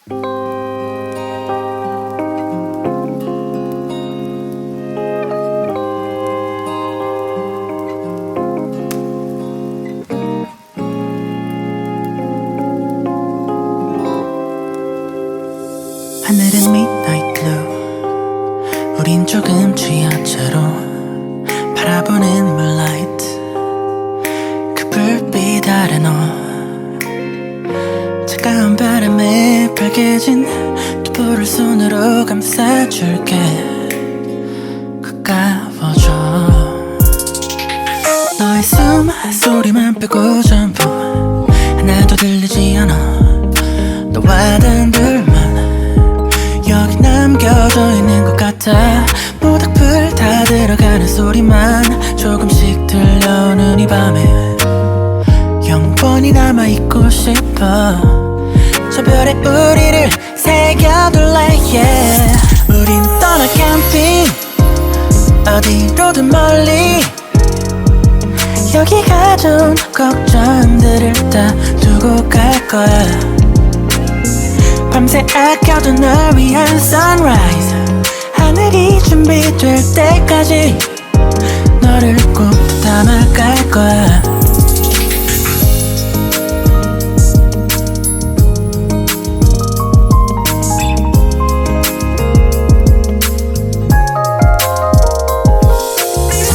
하늘은 midnight blue. 우린 조금 취한 채로 바라보는 moonlight. 그 불빛 아래 너 차가운 바람에 빨개진 두 볼을 손으로 감싸줄게. 가까워져. 너의 숨소리만 빼고 전부 하나도 들리지 않아. 너와 단 둘만 여기 남겨져 있는 것 같아. 모닥불 다 들어가는 소리만 조금씩 들려오는 이 밤에 영원히 남아있고 싶어. 저 별에 우리를 새겨둘래 yeah. 우린 떠나 캠핑 어디로든 멀리. 여기 가져온 걱정들을 다 두고 갈 거야. 밤새 아껴둔 널 위한 sunrise. 하늘이 준비될 때까지 너를 꼭 담아갈 거야.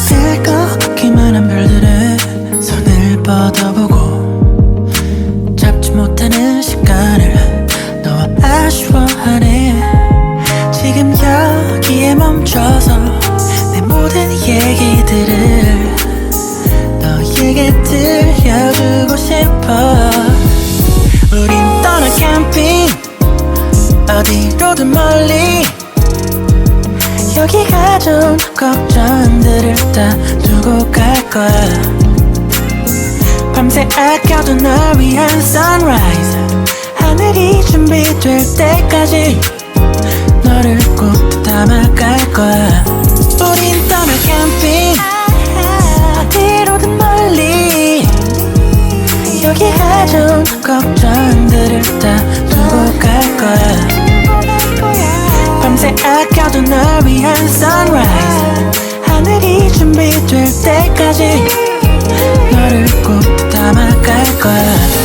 새겁기만 한 별들의 손을 뻗어보고 잡지 못하는 시간을 너와 아쉬워하네. 지금 여기에 멈춰서 내 모든 얘기들을 너에게 들려주고 싶어. 우린 떠나 캠핑 어디로든 멀리. 여기 가져온 걱정들을 다 두고 갈 거야. 밤새 아껴둔 널 위한 sunrise. 하늘이 준비될 때까지 너를 꼭 담아갈 거야. 우린 떠나 캠핑 어디로든 멀리. 여기 가져온 걱정들을 다 두고 갈 거야. 밤새 아껴둔 널 위한 sunrise. 하늘이 준비될 때까지 너를 꼭 담아갈 거야.